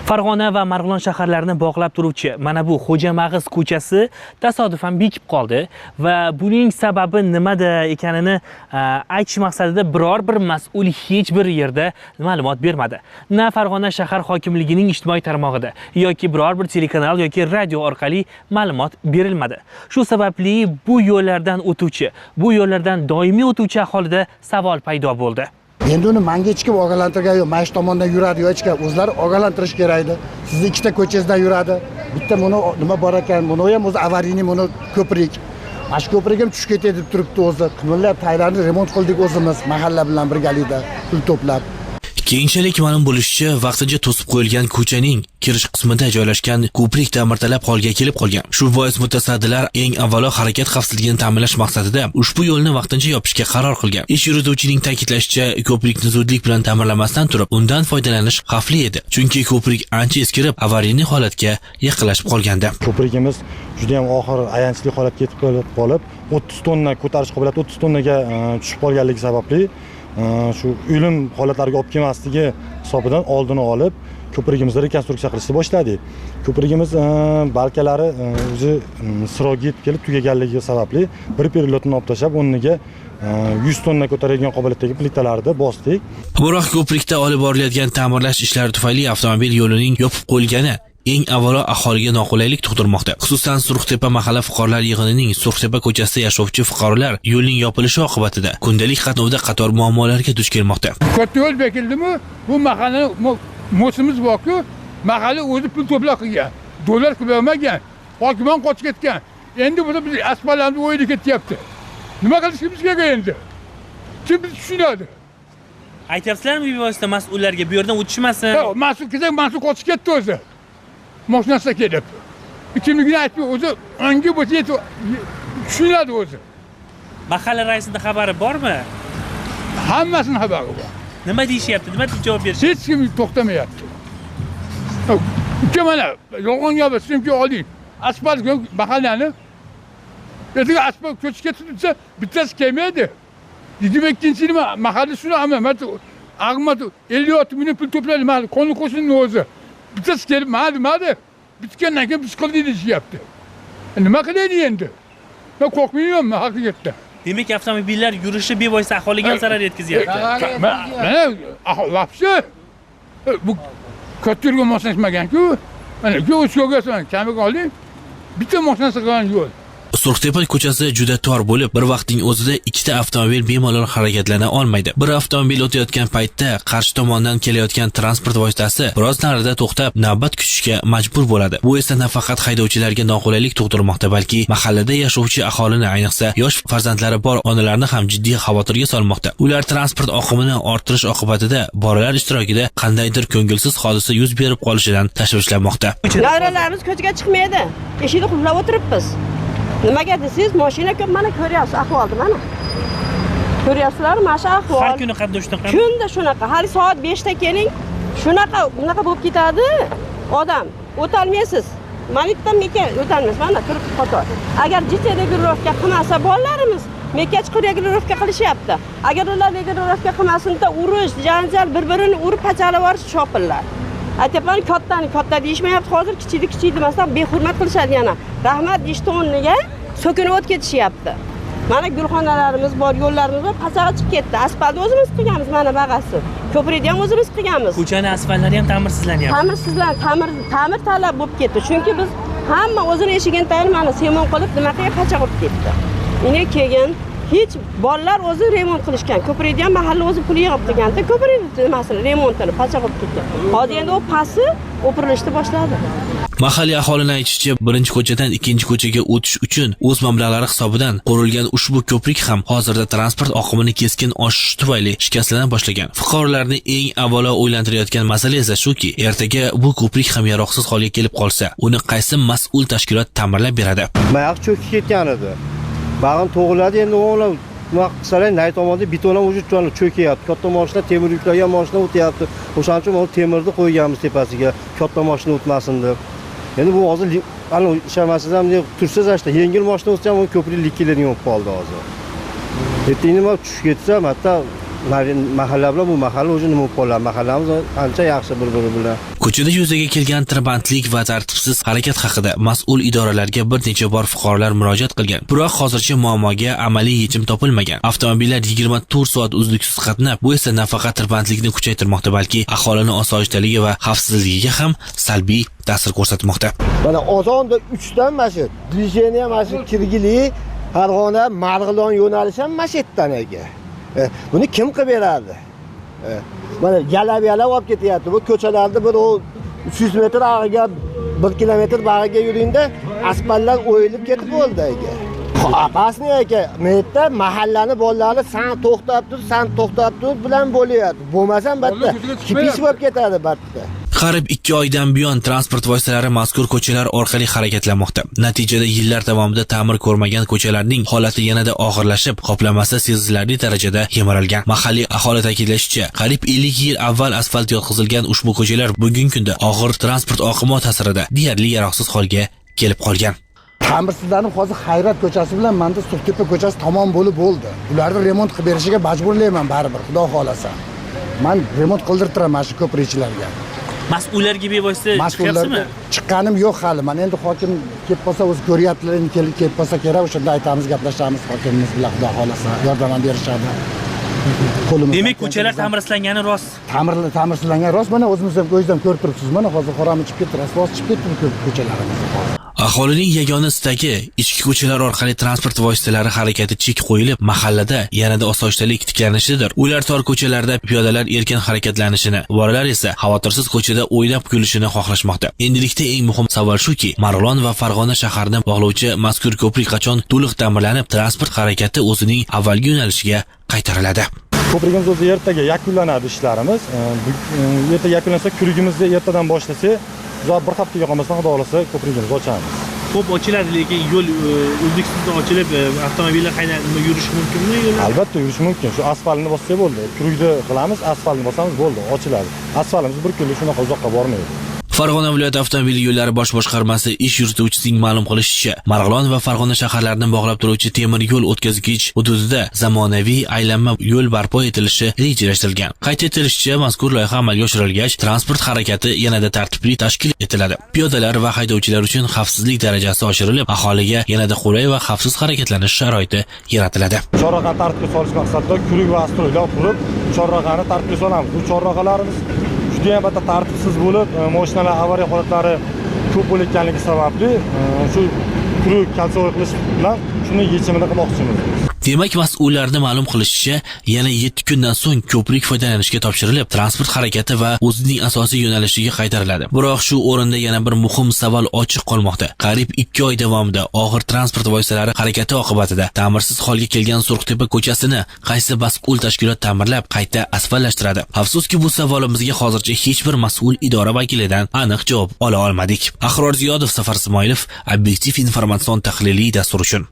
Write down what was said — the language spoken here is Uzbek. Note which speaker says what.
Speaker 1: Farg'ona va Marg'ilon shaharlarini bog'lab turuvchi mana bu Xo'jamag'iz ko'chasi tasodifan bekib qoldi va buning sababi nimada ekanini aytish maqsadida biror bir mas'ul hech bir yerda ma'lumot bermadi. Na Farg'ona shahar hokimligining ijtimoiy tarmog'ida yoki biror bir telekanal yoki radio orqali ma'lumot berilmadi. Shu sababli bu yo'llardan o'tuvchi, bu yo'llardan doimiy o'tuvchi aholida savol paydo bo'ldi.
Speaker 2: Endi uni menga hech kim ogohlantirgan yo'q. Mana shu tomondan yuradi yo ichga o'zlari ogohlantirish kerak edi. Sizni ikkita ko'changizdan yuradi. Bitta buni nima bor ekan, buni ham o'zi avariyni buni ko'prik. Mana shu ko'prik ham tushib ketdi deb turibdi o'zi. Qimillab taylarni remont qildik o'zimiz mahalla bilan birgalikda pul to'plab.
Speaker 3: Keyinchalik ma'lum bo'lishicha, vaqtincha to'sib qo'yilgan ko'chaning kirish qismida joylashgan ko'prik ta'mirtalab holga kelib qolgan. Shu bois mutasaddilar eng avvalo harakat xavfsizligini ta'minlash maqsadida ushbu yo'lni vaqtincha yopishga qaror qilgan. Ish yurituvchining ta'kidlashicha, ko'prikni zudlik bilan ta'mirlamasdan turib, undan foydalanish xavfli edi. Chunki ko'prik ancha eskirib, avariyli holatga yaqinlashib qolganda.
Speaker 4: Ko'prigimiz juda ham og'ir ayanchli holatga yetib qolib, 30 tonna ko'tarish qobiliyati 30 tonnaga tushib qolganligi sababli shu o'lim holatlariga olib kelmasligi hisobidan oldini olib ko'prigimizni rekonstruksiya qilishni boshladik. Ko'prigimiz balkalari o'zi siroga yetib kelib tugaganligi sababli bir perlotni olib tashlab o'rniga 100 tonna ko'taradigan qobiliyatdagi plitalarni bosdik.
Speaker 3: Biroq ko'prikda olib borilayotgan ta'mirlash ishlari tufayli avtomobil yo'lining yopib qo'yilgani eng avvalo aholiga noqulaylik tug'dirmoqda. Xususan Surxtepa mahalla fuqarolar yig'inining Surxtepa ko'chasida yashovchi fuqarolar yo'lning yopilishi oqibatida kundalik qatnovda qator muammolarga duch kelmoqda.
Speaker 5: Katta yo'l bekildimi? Bu mahalla mo'simiz bor-ku, mahalla o'zi pul to'plab qilgan. Dollar ko'paymagan. Hokimon qochib ketgan. Endi bu biz asfaltlarni o'yilib ketyapti. Nima qilishimiz kerak endi? Kim bizni tushunadi?
Speaker 1: Aytyapsizlarmi bevosita mas'ullarga bu yerdan o'tishmasin?
Speaker 5: Yo'q, mas'ul qochib ketdi o'zi. Mashinasida kelib. Kimligini aytmay o'zi anga bo'lsa tushunadi o'zi.
Speaker 1: Mahalla raisining xabari bormi?
Speaker 5: Hammasini xabari bor.
Speaker 1: Nima deyishyapti? Nima deb javob berishyapti?
Speaker 5: Hech kim to'xtamayapti. Mana yolg'on gap sizga oling. Asfalt mahallani Ertaga asfalt ko'chib ketsa bittasi kelmaydi. 22-yil mahalla shuni amat Ahmad 56 million pul to'pladi mahalla qonun qo'shinining o'zi. Bittasi kelib ma'lumadi. Bitgandan keyin biz qildik deyapti. Nima qilaylik endi? Men qo'rqmayman haqiqatda.
Speaker 1: Demak, avtomobillar yurishi bevosita aholiga zarar yetkazyapti.
Speaker 5: Mana vaqti bu katta yo'lga moslashmagan-ku. Mana yo'lga kamiga oling. Bitta mashinasi qilgan yo'l.
Speaker 3: Surxtepa ko'chasi juda tor bo'lib, bir vaqtning o'zida ikkita avtomobil bemalol harakatlana olmaydi. Bir avtomobil o'tayotgan paytda qarshi tomondan kelayotgan transport vositasi biroz narida to'xtab, navbat kutishga majbur bo'ladi. Bu esa nafaqat haydovchilarga noqulaylik tug'dirmoqda, balki mahallada yashovchi aholini, ayniqsa yosh farzandlari bor onalarni ham jiddiy xavotirga solmoqda. Ular transport oqimini orttirish oqibatida bolalar ishtirokida qandaydir ko'ngilsiz hodisa yuz berib qolishidan tashvishlanmoqda.
Speaker 6: Davralarimiz ko'chaga chiqmaydi. Eshikni qulflab o'tiribmiz. Nimaga desiz, mashina ko'p, mana ko'ryapsiz ahvolni, mana. Ko'ryapsizlar, mana shu ahvol.
Speaker 1: Har kuni qanday shunaqa?
Speaker 6: Kunda shunaqa. Hali soat 5 da keling. Bunaqa bo'lib ketadi. Odam o'tolmaysiz. Malitdan meka o'tolmaysiz. Mana turib qator. Agar jitda guruhga qilmasa bolalarimiz meka chiqib guruhga qilishyapti. Agar ular guruhga qilmasinda urush, janjal, bir-birini urib pachalab yuborish chopillar. Aytayapman, katta deyishmayapti. Hozir kichik demasdan behurmat qilishadi yana. Rahmat deyishdi o'rniga so'kinib o'tib ketishyapti. Mana gulxonalarimiz bor, yo'llarimiz bor, pachaga chiqib ketdi. Asfaltni o'zimiz qilganmiz, mana bag'asi. Ko'prikni ham o'zimiz qilganmiz.
Speaker 1: Ko'chani asfaltlari ham ta'mirsizlanyapti. Ta'mir talab bo'lib ketdi. Chunki biz hamma o'zini eshigini tayyor mana semon qilib nima qilib pacha qilib ketdi. Ine keyin hech bolalar o'zi remont qilishgan. Ko'prikni ham mahalla o'zi pul yig'ib qilganda, ko'prikni masalan remontini pacha qilib ketgan. Hozir endi u pasi o'pirilishni boshladi.
Speaker 3: Mahalliy aholining aytishicha, birinchi ko'chadan ikkinchi ko'chaga o'tish uchun o'z mablag'lari hisobidan qurilgan ushbu ko'prik ham hozirda transport oqimini keskin oshishi tufayli shikastlana boshlagan. Fuqarolarni eng avvalo o'ylantirayotgan masala esa shuki, ertaga bu ko'prik ham yaroqsiz holga kelib qolsa, uni qaysi mas'ul tashkilot ta'mirlab beradi?
Speaker 7: Mayaq cho'kib ketgan edi. Bag'im to'g'riladi, endi o'g'lim nima qilsalar, nay tomonda beton ham o'zi cho'kyapti. Katta mashina, temir yuklagan mashina o'tyapti. O'shaning uchun mana temirni qo'yganmiz tepasiga, katta mashina o'tmasin deb. Endi bu hozir ana ishlamasaz ham tursiz ashta yengil mashina o'tsa ham ko'prik likkilar yonib qoldi hozir. Endi nima tushib ketsa, hatta mahalla bilan bu mahalla o'zi nima bo'lib qoladi? Mahallamiz ancha yaxshi bir-biri bilan.
Speaker 3: Ko'chada yuzaga kelgan tirbandlik va tartibsiz harakat haqida mas'ul idoralarga bir necha bor fuqarolar murojaat qilgan. Biroq hozircha muammoga amaliy yechim topilmagan. Avtomobillar 24 soat uzluksiz qatnab, bu esa nafaqat tirbandlikni kuchaytirmoqda, balki aholini osoyishtaligi va xavfsizligiga ham salbiy ta'sir ko'rsatmoqda.
Speaker 8: Mana Ozonda 3 dan mana shu движение mana shu Kirgili, Farg'ona, Marg'ilon yo'nalishi ham mana shu yerdan aka. Buni kim qilib beradi? Mana yalab olib ketyapti. Bu ko'chalarda bir 300 metr ag'iga 1 kilometr bag'iga yuringda asfaltlar o'yilib ketib bo'ldi aka. Apasni aka, menda mahallani bolalari san to'xtab tur bilan bo'lyapti. Bo'lmasa albatta kipish bo'lib ketadi batta.
Speaker 3: Qarib 2 oydan buyon transport vositalari mazkur ko'chalar orqali harakatlanmoqda. Natijada yillar davomida ta'mir ko'rmagan ko'chalarning holati yanada og'irlashib, qoplamasi sezilarli darajada yemirilgan. Mahalliy aholi ta'kidlashicha, qariyb 50 yil avval asfalt yotqizilgan ushbu ko'chalar bugungi kunda og'ir transport oqimi ta'sirida deyarli yaroqsiz holga kelib qolgan.
Speaker 2: Ta'mirsizlanib hozir Hayrat ko'chasi bilan menda Suvtepa ko'chasi tamom bo'lib bo'ldi. Ularni remont qilib berishiga majburlayman baribir, xudo xolasa. Men remont qildirtiraman shu ko'prikchilarga.
Speaker 1: Mas'ullarga bevosita chiqyapsizmi?
Speaker 2: Chiqqanim yo'q hali. Men endi hokim kelib qolsa o'zi ko'ryaptilar, endi kelib qolsa kerak, o'shanda aytamiz, gaplashamiz hokimimiz bilan, xudo xolasa yordam berishadi.
Speaker 1: Demak, ko'chalar ta'mirlangani rost.
Speaker 2: Ta'mirlangan rost. Mana o'zingiz ham ko'zdan ko'rib turibsiz. Mana hozir qoramiz chiqib ketdi, asfalt chiqib ketdi ko'chalarimiz hozir.
Speaker 3: Aholining yagona istagi ichki ko'chalar orqali transport vositalari harakati chek qo'yilib, mahallada yanada osoyishtalik tiklanishidir. Ular tor ko'chalarda piyodalar erkin harakatlanishini, bolalar esa xavotirsiz ko'chada o'ynab kulishini xohlashmoqda. Endilikda eng muhim savol shuki, Marg'ilon va Farg'ona shaharni bog'lovchi mazkur ko'prik qachon to'liq ta'mirlanib, transport harakati o'zining avvalgi yo'nalishiga qaytariladi.
Speaker 4: Ko'prigimiz o'zi ertaga yakunlanadi ishlarimiz. Ertaga yakunlansa, kurigimizni ertadan boshlasak, uzoq bir haftaga qolmasdan xudo xolasa ko'prigimizni ochamiz.
Speaker 1: Ko'p ochiladi, lekin yo'l uzluksiz ochilib, avtomobillar qayda yurishi mumkinmi yo'llar?
Speaker 4: Albatta yurish mumkin. Shu asfaltni bossak bo'ldi. Kurikni qilamiz, asfaltni bosamiz bo'ldi, ochiladi. Asfaltimiz bir kunlik shunaqa uzoqqa bormaydi.
Speaker 3: Farg'ona viloyati avtomobil yo'llari bosh boshqarmasi ish yurituvchisining ma'lum qilishicha, Marg'ilon va Farg'ona shaharlarini bog'lab turuvchi temir yo'l o'tkazgich hududida zamonaviy aylanma yo'l barpo etilishi rejalashtirilgan. Qayd etilishicha, mazkur loyiha amalga oshirilgach, transport harakati yanada tartibli tashkil etiladi. Piyodalar va haydovchilar uchun xavfsizlik darajasi oshirilib, aholiga yanada qulay va xavfsiz harakatlanish sharoiti yaratiladi.
Speaker 4: Chorrahani tartibga solish maqsadida kurik va astroylar qurib, chorrahani tartibga solamiz. Bu chorrahalarimiz juda ham tartibsiz bo'lib, mashinalar avariya holatlari ko'p bo'layotganligi sababli shu kurik kalsoy qilish bilan shuni yechimini qilmoqchimiz.
Speaker 3: Demak, mas'ullarning ma'lum qilishicha, yana 7 kundan so'ng ko'prik foydalanishga topshirilib, transport harakati va o'zining asosiy yo'nalishiga qaytariladi. Biroq shu o'rinda yana bir muhim savol ochiq qolmoqda. Qariyb 2 oy davomida og'ir transport vositalari harakati oqibatida ta'mirsiz holga kelgan Surxtepa ko'chasini qaysi mas'ul tashkilot ta'mirlab, qayta asfaltlashtiradi? Afsuski, bu savolimizga hozircha hech bir mas'ul idora vakilidan aniq javob ola olmadik. Ahror Ziyodov, Safar Ismoilov, Obyektiv informatsion tahliliy dastur uchun.